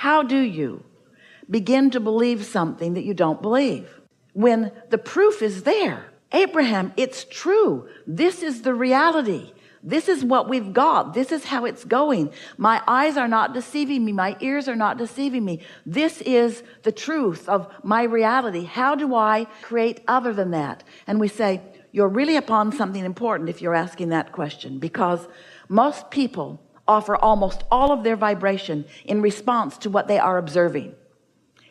How do you begin to believe something that you don't believe when the proof is there? Abraham, it's true. This is the reality. This is what we've got. This is how it's going. My eyes are not deceiving me. My ears are not deceiving me. This is the truth of my reality. How do I create other than that? And we say, you're really upon something important if you're asking that question, because most people offer almost all of their vibration in response to what they are observing.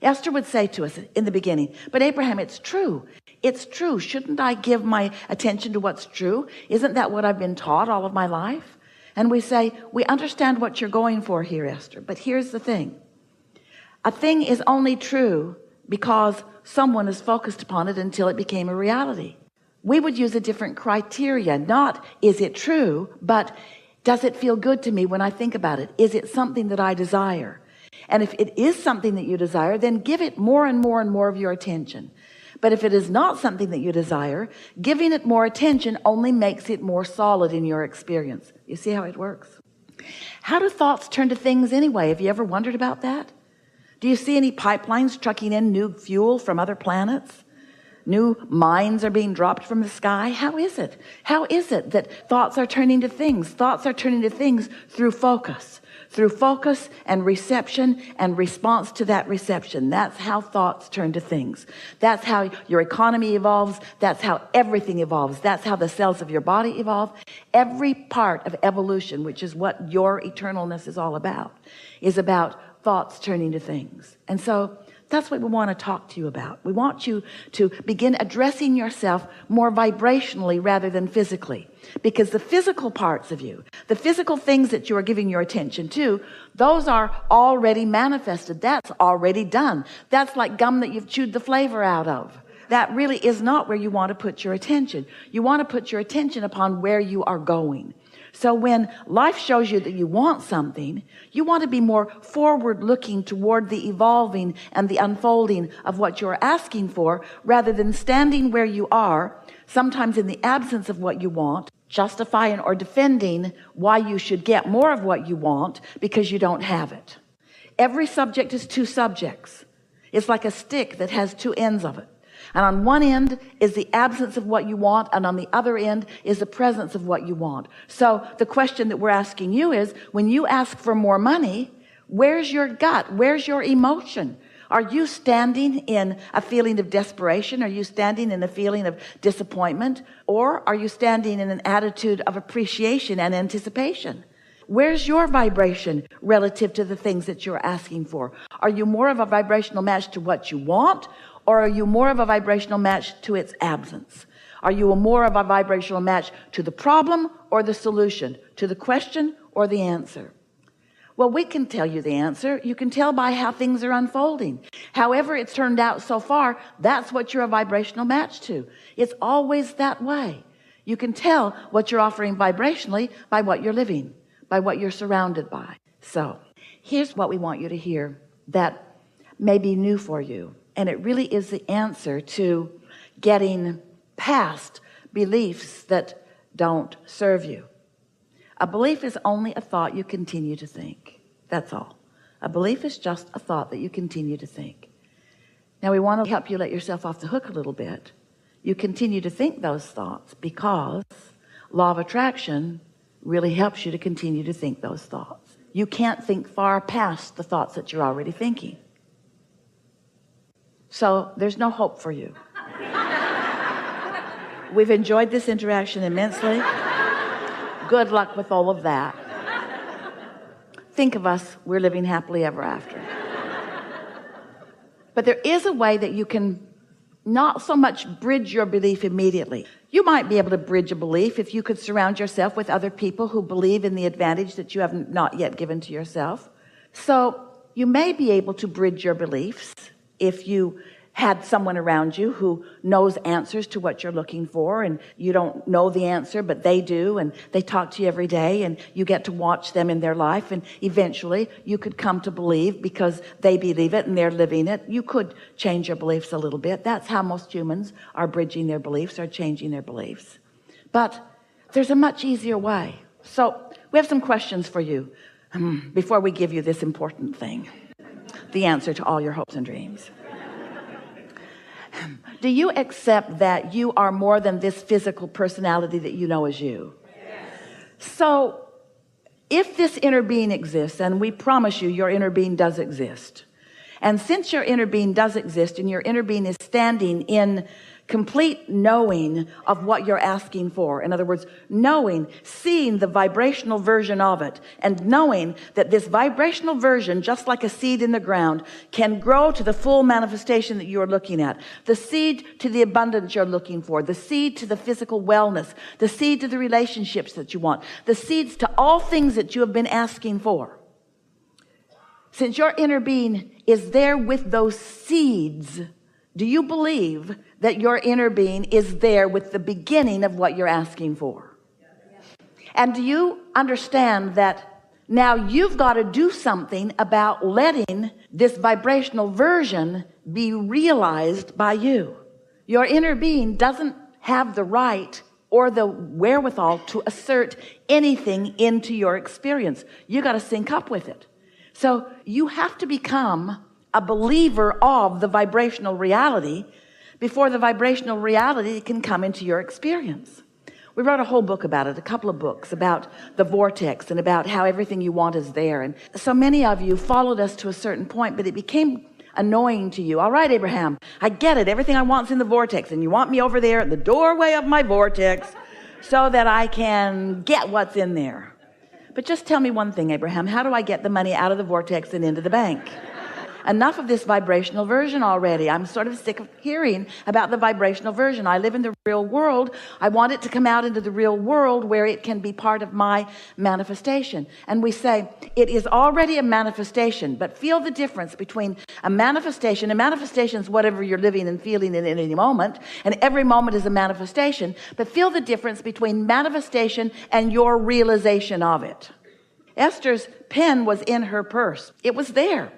Esther would say to us in the beginning, but Abraham, it's true. It's true. Shouldn't I give my attention to what's true? Isn't that what I've been taught all of my life? And we say, we understand what you're going for here, Esther. But here's the thing. A thing is only true because someone is focused upon it until it became a reality. We would use a different criteria. Not, is it true, but does it feel good to me when I think about it? Is it something that I desire? And if it is something that you desire, then give it more and more and more of your attention. But if it is not something that you desire, giving it more attention only makes it more solid in your experience. You see how it works? How do thoughts turn to things anyway? Have you ever wondered about that? Do you see any pipelines trucking in new fuel from other planets? New mines are being dropped from the sky? How is it? How is it that thoughts are turning to things? Thoughts are turning to things through focus and reception and response to that reception. That's how thoughts turn to things. That's how your economy evolves. That's how everything evolves. That's how the cells of your body evolve. Every part of evolution, which is what your eternalness is all about, is about thoughts turning to things. And so that's what we want to talk to you about. We want you to begin addressing yourself more vibrationally rather than physically, because the physical parts of you, the physical things that you are giving your attention to, those are already manifested. That's already done. That's like gum that you've chewed the flavor out of. That really is not where you want to put your attention. You want to put your attention upon where you are going. So when life shows you that you want something, you want to be more forward looking toward the evolving and the unfolding of what you're asking for, rather than standing where you are, sometimes in the absence of what you want, justifying or defending why you should get more of what you want because you don't have it. Every subject is two subjects. It's like a stick that has two ends of it. And on one end is the absence of what you want, and on the other end is the presence of what you want. So the question that we're asking you is, when you ask for more money, where's your gut? Where's your emotion? Are you standing in a feeling of desperation? Are you standing in a feeling of disappointment? Or are you standing in an attitude of appreciation and anticipation? Where's your vibration relative to the things that you're asking for? Are you more of a vibrational match to what you want? Or are you more of a vibrational match to its absence? Are you more of a vibrational match to the problem or the solution, to the question or the answer? Well, we can tell you the answer. You can tell by how things are unfolding. However it's turned out so far, that's what you're a vibrational match to. It's always that way. You can tell what you're offering vibrationally by what you're living, by what you're surrounded by. So here's what we want you to hear that may be new for you. And it really is the answer to getting past beliefs that don't serve you. A belief is only a thought you continue to think. That's all. A belief is just a thought that you continue to think. Now we want to help you let yourself off the hook a little bit. You continue to think those thoughts because law of attraction really helps you to continue to think those thoughts. You can't think far past the thoughts that you're already thinking. So there's no hope for you. We've enjoyed this interaction immensely. Good luck with all of that. Think of us, we're living happily ever after. But there is a way that you can not so much bridge your belief immediately. You might be able to bridge a belief if you could surround yourself with other people who believe in the advantage that you have not yet given to yourself. So you may be able to bridge your beliefs if you had someone around you who knows answers to what you're looking for, and you don't know the answer, but they do, and they talk to you every day, and you get to watch them in their life, and eventually you could come to believe because they believe it and they're living it. You could change your beliefs a little bit. That's how most humans are bridging their beliefs, are changing their beliefs. But there's a much easier way. So we have some questions for you before we give you this important thing. the answer to all your hopes and dreams. Do you accept that you are more than this physical personality that you know as you? Yes. So if this inner being exists, and we promise you your inner being does exist, and since your inner being does exist and your inner being is standing in complete knowing of what you're asking for, in other words, knowing, seeing the vibrational version of it, and knowing that this vibrational version, just like a seed in the ground, can grow to the full manifestation that you're looking at, the seed to the abundance you're looking for, the seed to the physical wellness, the seed to the relationships that you want, the seeds to all things that you have been asking for. Since your inner being is there with those seeds, do you believe that your inner being is there with the beginning of what you're asking for? And do you understand that now you've got to do something about letting this vibrational version be realized by you? Your inner being doesn't have the right or the wherewithal to assert anything into your experience. You got to sync up with it. So you have to become a believer of the vibrational reality before the vibrational reality can come into your experience. We wrote a whole book about it, a couple of books about the vortex and about how everything you want is there. And so many of you followed us to a certain point, but it became annoying to you. All right, Abraham, I get it. Everything I want is in the vortex, and you want me over there at the doorway of my vortex so that I can get what's in there. But just tell me one thing, Abraham, how do I get the money out of the vortex and into the bank? Enough of this vibrational version already. I'm sort of sick of hearing about the vibrational version. I live in the real world. I want it to come out into the real world where it can be part of my manifestation. And we say, it is already a manifestation, but feel the difference between a manifestation. A manifestation is whatever you're living and feeling in any moment, and every moment is a manifestation. But feel the difference between manifestation and your realization of it. Esther's pen was in her purse. It was there.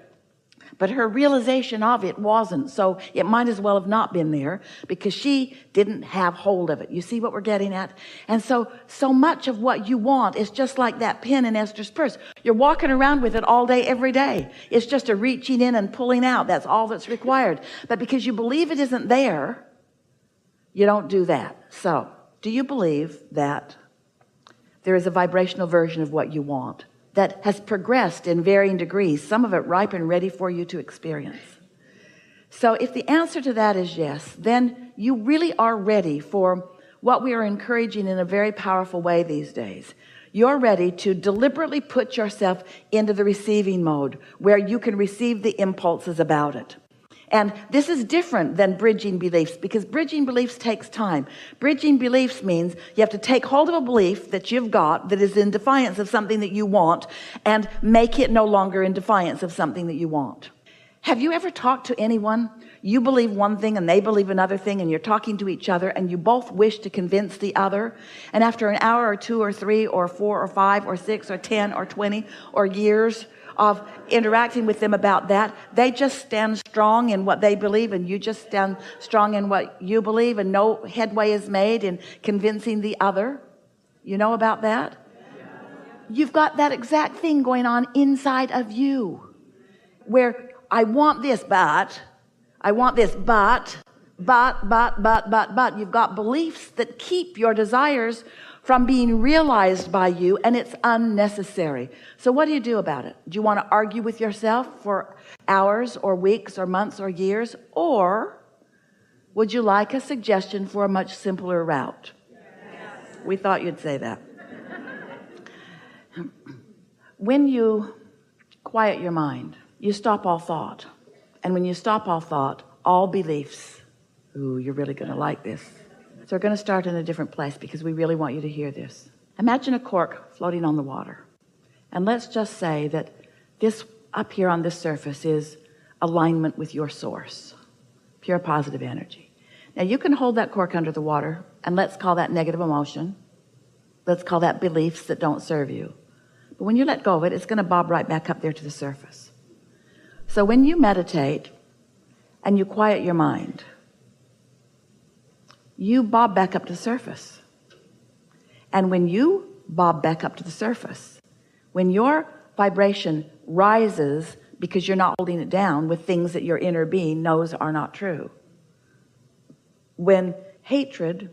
But her realization of it wasn't. So it might as well have not been there because she didn't have hold of it. You see what we're getting at? And so much of what you want is just like that pen in Esther's purse. You're walking around with it all day, every day. It's just a reaching in and pulling out. That's all that's required. But because you believe it isn't there, you don't do that. So do you believe that there is a vibrational version of what you want that has progressed in varying degrees, some of it ripe and ready for you to experience? So if the answer to that is yes, then you really are ready for what we are encouraging in a very powerful way these days. You're ready to deliberately put yourself into the receiving mode where you can receive the impulses about it. And this is different than bridging beliefs, because bridging beliefs takes time. Bridging beliefs means you have to take hold of a belief that you've got that is in defiance of something that you want and make it no longer in defiance of something that you want. Have you ever talked to anyone? You believe one thing and they believe another thing, and you're talking to each other and you both wish to convince the other. And after an hour or 2 or 3 or 4 or 5 or 6 or 10 or 20 or years of interacting with them about that, they just stand strong in what they believe, and you just stand strong in what you believe, and no headway is made in convincing the other. You know about that? You've got that exact thing going on inside of you, where I want this, but I want this, but you've got beliefs that keep your desires from being realized by you, and it's unnecessary. So what do you do about it? Do you want to argue with yourself for hours or weeks or months or years? Or would you like a suggestion for a much simpler route? Yes. We thought you'd say that. When you quiet your mind, you stop all thought. And when you stop all thought, all beliefs, ooh, you're really going to like this. So we're going to start in a different place because we really want you to hear this. Imagine a cork floating on the water. And let's just say that this up here on this surface is alignment with your source, pure positive energy. Now you can hold that cork under the water, and let's call that negative emotion. Let's call that beliefs that don't serve you. But when you let go of it, it's going to bob right back up there to the surface. So when you meditate and you quiet your mind, you bob back up to the surface. And when you bob back up to the surface, when your vibration rises because you're not holding it down with things that your inner being knows are not true. When hatred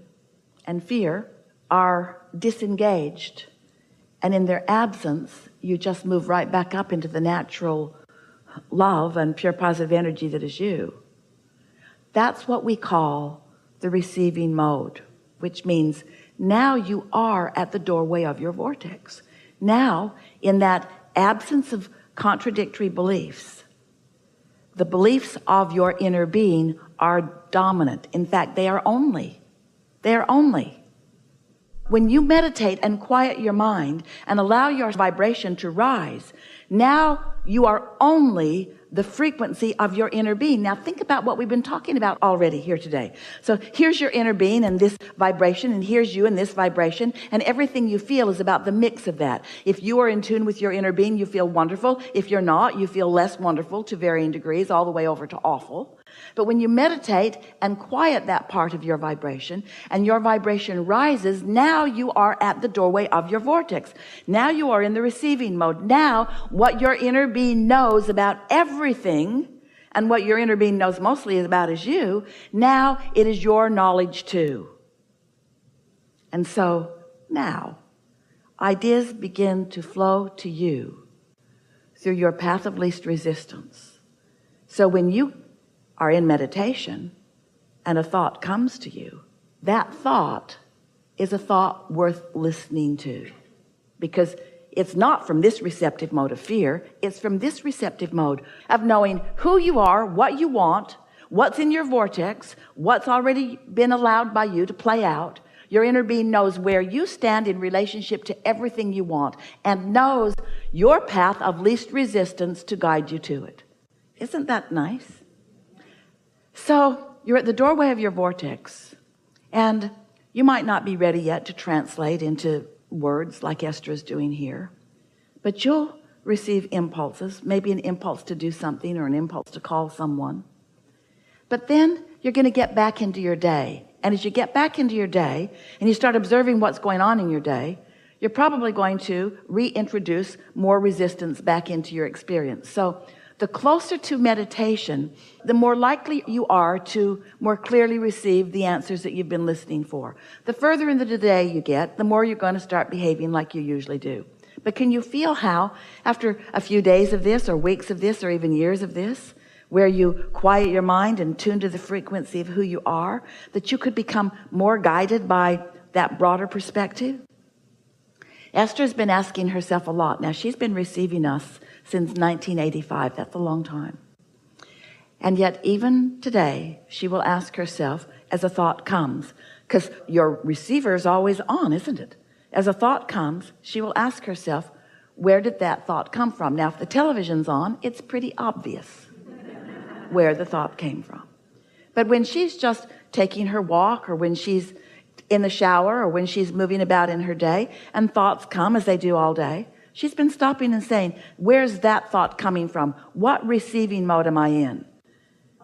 and fear are disengaged, and in their absence, you just move right back up into the natural love and pure positive energy that is you. That's what we call the receiving mode, which means now you are at the doorway of your vortex. Now, in that absence of contradictory beliefs, the beliefs of your inner being are dominant. In fact, they are only. When you meditate and quiet your mind and allow your vibration to rise, now you are only the frequency of your inner being. Now think about what we've been talking about already here today. So here's your inner being and this vibration, and here's you and this vibration, and everything you feel is about the mix of that. If you are in tune with your inner being, you feel wonderful. If you're not, you feel less wonderful to varying degrees, all the way over to awful. But when you meditate and quiet that part of your vibration, and your vibration rises, now you are at the doorway of your vortex. Now you are in the receiving mode. Now what your inner being knows about everything, and what your inner being knows mostly about is you, now it is your knowledge too. And so now ideas begin to flow to you through your path of least resistance. So when you are in meditation and a thought comes to you, that thought is a thought worth listening to, because it's not from this receptive mode of fear. It's from this receptive mode of knowing who you are, what you want, what's in your vortex, what's already been allowed by you to play out. Your inner being knows where you stand in relationship to everything you want, and knows your path of least resistance to guide you to it. Isn't that nice? So you're at the doorway of your vortex, and you might not be ready yet to translate into words like Esther is doing here, but you'll receive impulses, maybe an impulse to do something or an impulse to call someone. But then you're going to get back into your day. And as you get back into your day and you start observing what's going on in your day, you're probably going to reintroduce more resistance back into your experience. So the closer to meditation, the more likely you are to more clearly receive the answers that you've been listening for. The further into the day you get, the more you're going to start behaving like you usually do. But can you feel how, after a few days of this, or weeks of this, or even years of this, where you quiet your mind and tune to the frequency of who you are, that you could become more guided by that broader perspective? Esther's been asking herself a lot. Now, she's been receiving us since 1985. That's a long time. And yet, even today, she will ask herself as a thought comes, because your receiver is always on, isn't it? As a thought comes, she will ask herself, where did that thought come from? Now, if the television's on, it's pretty obvious where the thought came from. But when she's just taking her walk, or when she's in the shower, or when she's moving about in her day, and thoughts come as they do all day, she's been stopping and saying, where's that thought coming from? What receiving mode am I in?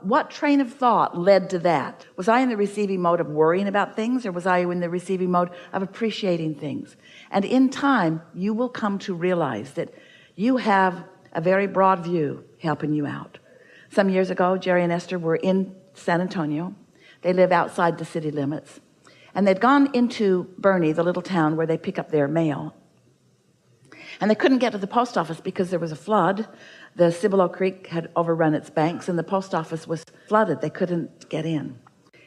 What train of thought led to that? Was I in the receiving mode of worrying about things, or was I in the receiving mode of appreciating things? And in time, you will come to realize that you have a very broad view helping you out. Some years ago, Jerry and Esther were in San Antonio. They live outside the city limits. And they'd gone into Bernie, the little town where they pick up their mail. And they couldn't get to the post office because there was a flood. The Cibolo Creek had overrun its banks, and the post office was flooded. They couldn't get in.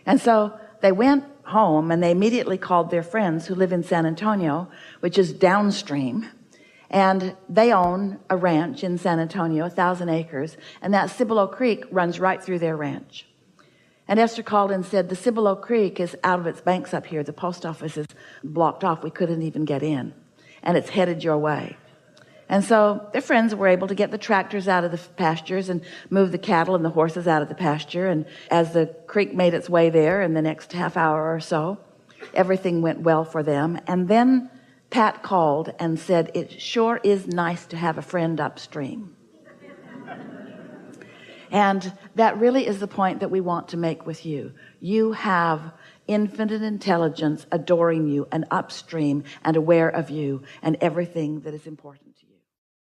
And so they went home, and they immediately called their friends who live in San Antonio, which is downstream. And they own a ranch in San Antonio, 1,000 acres, and that Cibolo Creek runs right through their ranch. And Esther called and said, the Cibolo Creek is out of its banks up here. The post office is blocked off. We couldn't even get in. And it's headed your way. And so their friends were able to get the tractors out of the pastures and move the cattle and the horses out of the pasture. And as the creek made its way there in the next half hour or so, everything went well for them. And then Pat called and said, it sure is nice to have a friend upstream. And that really is the point that we want to make with you. You have infinite intelligence adoring you and upstream and aware of you and everything that is important to you.